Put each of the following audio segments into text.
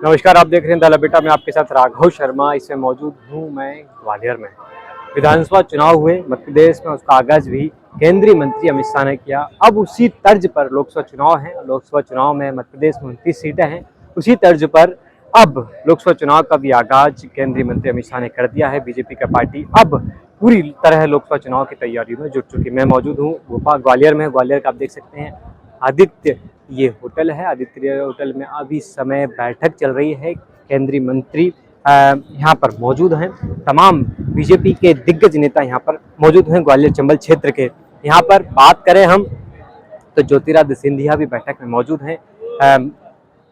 नमस्कार, आप देख रहे हैं द बेटा। मैं आपके साथ राघव शर्मा। इसमें मौजूद हूँ मैं ग्वालियर में। विधानसभा चुनाव हुए मध्य प्रदेश में, उसका आगाज भी केंद्रीय मंत्री अमित शाह ने किया। अब उसी तर्ज पर लोकसभा चुनाव है। लोकसभा चुनाव में मध्य प्रदेश में 29 सीटें हैं। उसी तर्ज पर अब लोकसभा चुनाव का भी आगाज केंद्रीय मंत्री अमित शाह ने कर दिया है। बीजेपी का पार्टी अब पूरी तरह लोकसभा चुनाव की तैयारी में जुट चुकी। मैं मौजूद हूँ भोपाल ग्वालियर में। ग्वालियर का आप देख सकते हैं आदित्य ये होटल है। आदित्य होटल में अभी समय बैठक चल रही है। केंद्रीय मंत्री यहाँ पर मौजूद हैं। तमाम बीजेपी के दिग्गज नेता यहाँ पर मौजूद हैं ग्वालियर चंबल क्षेत्र के। यहाँ पर बात करें हम तो ज्योतिरादित्य सिंधिया भी बैठक में मौजूद हैं।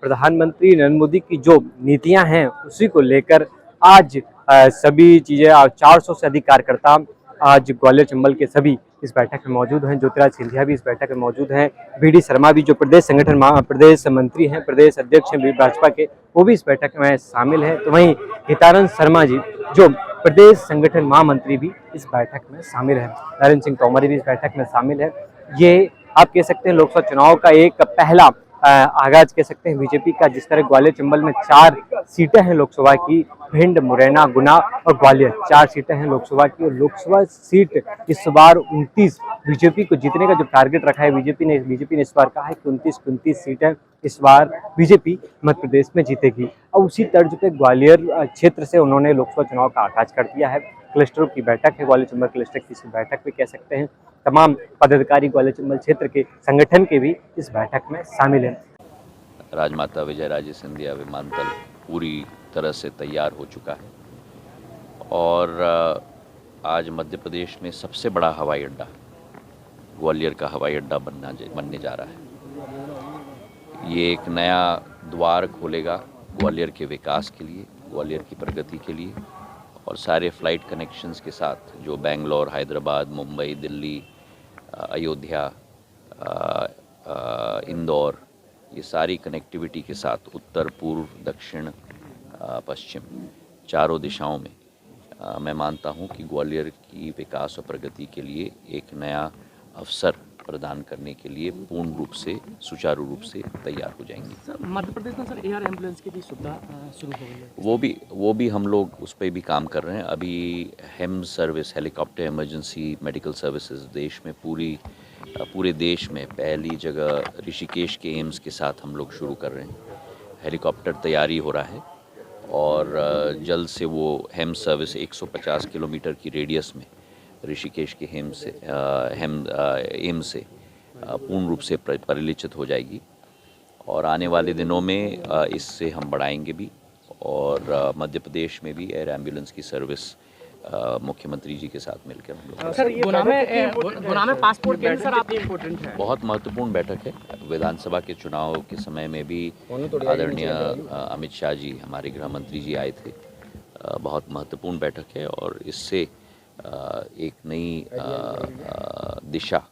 प्रधानमंत्री नरेंद्र मोदी की जो नीतियां हैं उसी को लेकर आज सभी चीज़ें 400 से अधिक कार्यकर्ता आज ग्वालियर चंबल के सभी इस बैठक में मौजूद हैं। ज्योतिरादित्य सिंधिया भी इस बैठक में मौजूद हैं। बीडी शर्मा भी जो प्रदेश मंत्री हैं, प्रदेश अध्यक्ष हैं भाजपा के, वो भी इस बैठक में शामिल हैं। तो वहीं हितानंद शर्मा जी जो प्रदेश संगठन महामंत्री भी इस बैठक में शामिल हैं। नरेंद्र सिंह तोमर भी इस बैठक में शामिल है। ये आप कह सकते हैं लोकसभा चुनाव का एक पहला आगाज कह सकते हैं बीजेपी का। जिस तरह ग्वालियर चंबल में 4 सीटें हैं लोकसभा की, भिंड, मुरैना, गुना और ग्वालियर 4 सीटें हैं लोकसभा की। और लोकसभा सीट इस बार 29 बीजेपी को जीतने का जो टारगेट रखा है बीजेपी ने इस बार कहा है कि 29 सीटें इस बार बीजेपी मध्य प्रदेश में जीतेगी। और उसी तर्ज पे ग्वालियर क्षेत्र से उन्होंने लोकसभा चुनाव का आगाज कर दिया है। क्लस्टरों की बैठक है, ग्वालियर चंबल क्लस्टर की इस बैठक में कह सकते हैं तमाम पदाधिकारी ग्वालियर चंबल क्षेत्र के संगठन के भी इस बैठक में शामिल हैं। राजमाता विजयराजे सिंधिया विमानतल पूरी तरह से तैयार हो चुका है और आज मध्य प्रदेश में सबसे बड़ा हवाई अड्डा ग्वालियर का हवाई अड्डा बनने जा रहा है। ये एक नया द्वार खोलेगा ग्वालियर के विकास के लिए, ग्वालियर की प्रगति के लिए और सारे फ़्लाइट कनेक्शंस के साथ जो बेंगलोर, हैदराबाद, मुंबई, दिल्ली, अयोध्या, इंदौर, ये सारी कनेक्टिविटी के साथ उत्तर, पूर्व, दक्षिण, पश्चिम चारों दिशाओं में मैं मानता हूं कि ग्वालियर की विकास और प्रगति के लिए एक नया अवसर प्रदान करने के लिए पूर्ण रूप से, सुचारू रूप से तैयार हो जाएंगे। सर, मध्य प्रदेश में सर एयर एम्बुलेंस की भी सुविधा शुरू हो गई है। वो भी हम लोग उस पर भी काम कर रहे हैं। अभी हेम service, helicopter emergency medical services देश में पूरे देश में पहली जगह ऋषिकेश के एम्स के साथ हम लोग शुरू कर रहे हैं। हेलीकॉप्टर तैयारी हो रहा है और जल्द से वो हेम सर्विस 150 किलोमीटर की रेडियस में ऋषिकेश के एम्स से पूर्ण रूप से परिलक्षित हो जाएगी और आने वाले दिनों में इससे हम बढ़ाएंगे भी। और मध्य प्रदेश में भी एयर एम्बुलेंस की सर्विस मुख्यमंत्री जी के साथ मिलकर हम लोग। सर, गुना में पासपोर्ट केंद्र सर आपकी इम्पोर्टेंट है, बहुत महत्वपूर्ण बैठक है। विधानसभा के चुनाव के समय में भी आदरणीय अमित शाह जी, हमारे गृह मंत्री जी आए थे। बहुत महत्वपूर्ण बैठक है और इससे एक नई दिशा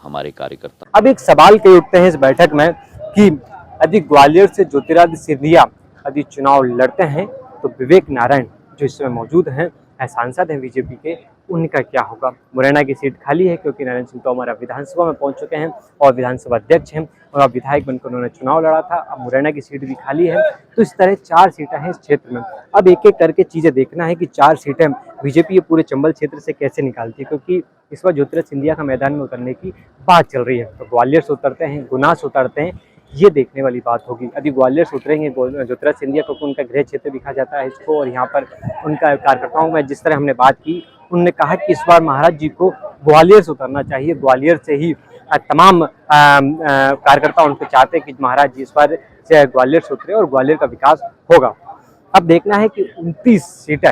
हमारे कार्यकर्ता। अब एक सवाल कई उठते हैं इस बैठक में कि यदि ग्वालियर से ज्योतिरादित्य सिंधिया यदि चुनाव लड़ते हैं तो विवेक नारायण जो इस समय मौजूद हैं, सांसद हैं बीजेपी के, उनका क्या होगा। मुरैना की सीट खाली है क्योंकि नरेंद्र सिंह तोमर अब विधानसभा में पहुंच चुके हैं और विधानसभा अध्यक्ष हैं और अब विधायक बनकर उन्होंने चुनाव लड़ा था। अब मुरैना की सीट भी खाली है। तो इस तरह 4 सीटें हैं इस क्षेत्र में। अब एक एक करके चीज़ें देखना है कि 4 सीटें बीजेपी पूरे चंबल क्षेत्र से कैसे निकालती है, क्योंकि इस बार ज्योतिरादित्य सिंधिया का मैदान में उतरने की बात चल रही है। तो ग्वालियर से उतरते हैं, गुना से उतरते हैं, ये देखने वाली बात होगी। यदि ग्वालियर से उतरेंगे ज्योतिरादित्य सिंधिया, क्योंकि उनका गृह क्षेत्र भी कहा जाता है इसको, और यहाँ पर उनका कार्यकर्ताओं में जिस तरह हमने बात की, उन्होंने कहा कि इस बार महाराज जी को ग्वालियर से उतरना चाहिए। ग्वालियर से ही तमाम कार्यकर्ता उनको चाहते हैं कि महाराज जी इस बार से ग्वालियर से उतरे और ग्वालियर का विकास होगा। अब देखना है कि 29 सीटें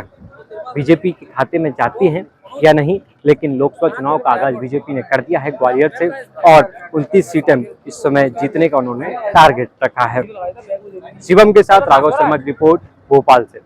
बीजेपी के खाते में जाती हैं या नहीं, लेकिन लोकसभा चुनाव का आगाज बीजेपी ने कर दिया है ग्वालियर से और 29 सीटें इस समय जीतने का उन्होंने टारगेट रखा है। शिवम के साथ राघव शर्मा की रिपोर्ट भोपाल से।